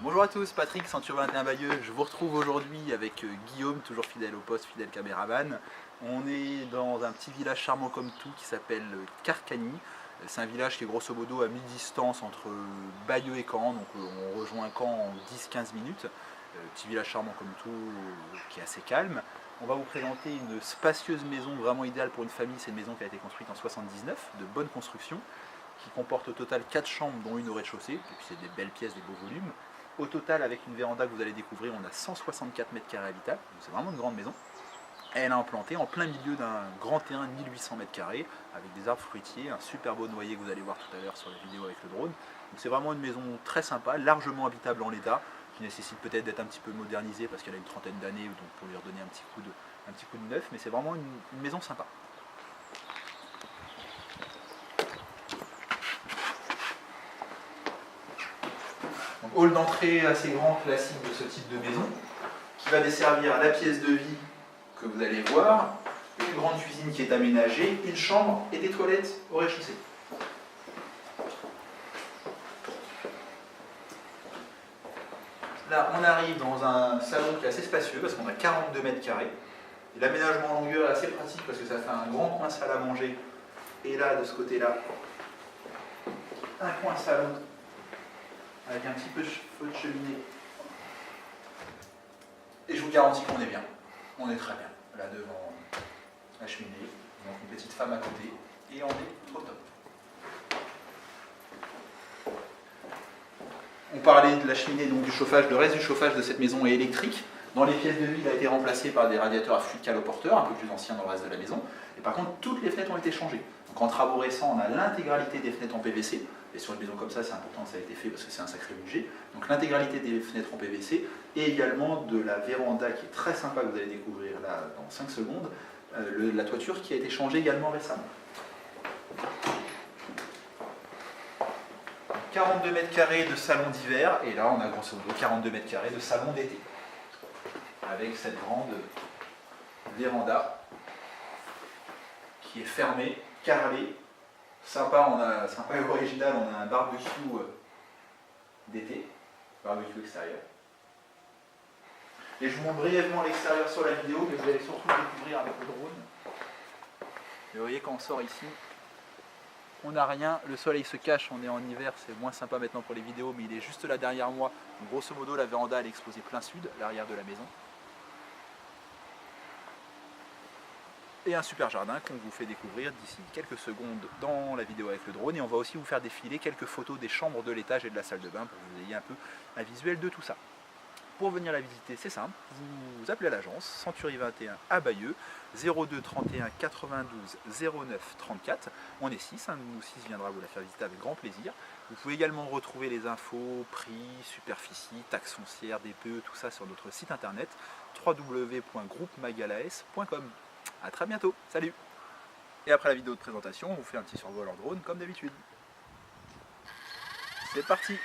Bonjour à tous, Patrick, Century 21 Bayeux. Je vous retrouve aujourd'hui avec Guillaume, toujours fidèle au poste, fidèle caméraman. On est dans un petit village charmant comme tout qui s'appelle Carcagny. C'est un village qui est grosso modo à mi-distance entre Bayeux et Caen, donc on rejoint Caen en 10-15 minutes. Petit village charmant comme tout, qui est assez calme. On va vous présenter une spacieuse maison vraiment idéale pour une famille. C'est une maison qui a été construite en 79, de bonne construction, qui comporte au total 4 chambres dont une au rez-de-chaussée, et puis c'est des belles pièces, des beaux volumes. Au total, avec une véranda que vous allez découvrir, on a 164 mètres carrés habitables, donc c'est vraiment une grande maison. Elle est implantée en plein milieu d'un grand terrain de 1800 mètres carrés, avec des arbres fruitiers, un super beau noyer que vous allez voir tout à l'heure sur la vidéo avec le drone. Donc c'est vraiment une maison très sympa, largement habitable en l'état, qui nécessite peut-être d'être un petit peu modernisée parce qu'elle a une trentaine d'années, donc pour lui redonner un petit coup de neuf, mais c'est vraiment une maison sympa. Donc, hall d'entrée assez grand, classique de ce type de maison, qui va desservir la pièce de vie que vous allez voir, une grande cuisine qui est aménagée, une chambre et des toilettes au rez-de-chaussée. Là, on arrive dans un salon qui est assez spacieux parce qu'on a 42 mètres carrés. L'aménagement en longueur est assez pratique parce que ça fait un grand coin salle à manger. Et là, de ce côté-là, un coin salon avec un petit peu de feu de cheminée. Et je vous garantis qu'on est bien. On est très bien. Là devant la cheminée, donc une petite femme à côté, et on est au top. On parlait de la cheminée, donc du chauffage. Le reste du chauffage de cette maison est électrique. Dans les pièces de vie, il a été remplacé par des radiateurs à fluide caloporteur, un peu plus anciens dans le reste de la maison. Et par contre, toutes les fenêtres ont été changées. Donc en travaux récents, on a l'intégralité des fenêtres en PVC. Et sur une maison comme ça, c'est important que ça ait été fait parce que c'est un sacré budget. Donc l'intégralité des fenêtres en PVC et également de la véranda qui est très sympa, que vous allez découvrir là dans 5 secondes. La toiture qui a été changée également récemment. 42 mètres carrés de salon d'hiver, et là on a grosso modo 42 mètres carrés de salon d'été. Avec cette grande véranda qui est fermée, carrelée, sympa, sympa et original, on a un barbecue d'été, barbecue extérieur. Et je vous montre brièvement l'extérieur sur la vidéo, mais vous allez surtout le découvrir avec le drone. Et vous voyez quand on sort ici, on n'a rien, le soleil se cache, on est en hiver, c'est moins sympa maintenant pour les vidéos, mais il est juste là derrière moi. Donc, grosso modo, la véranda elle est exposée plein sud, l'arrière de la maison. Et un super jardin qu'on vous fait découvrir d'ici quelques secondes dans la vidéo avec le drone. Et on va aussi vous faire défiler quelques photos des chambres de l'étage et de la salle de bain pour que vous ayez un peu un visuel de tout ça. Pour venir la visiter, c'est simple, vous appelez à l'agence Century 21 à Bayeux, 02 31 92 09 34. On est 6, un de nous 6 viendra vous la faire visiter avec grand plaisir. Vous pouvez également retrouver les infos, prix, superficie, taxes foncières, DPE, tout ça sur notre site internet www.groupemagalaes.com. A très bientôt, salut! Et après la vidéo de présentation, on vous fait un petit survol en drone comme d'habitude. C'est parti!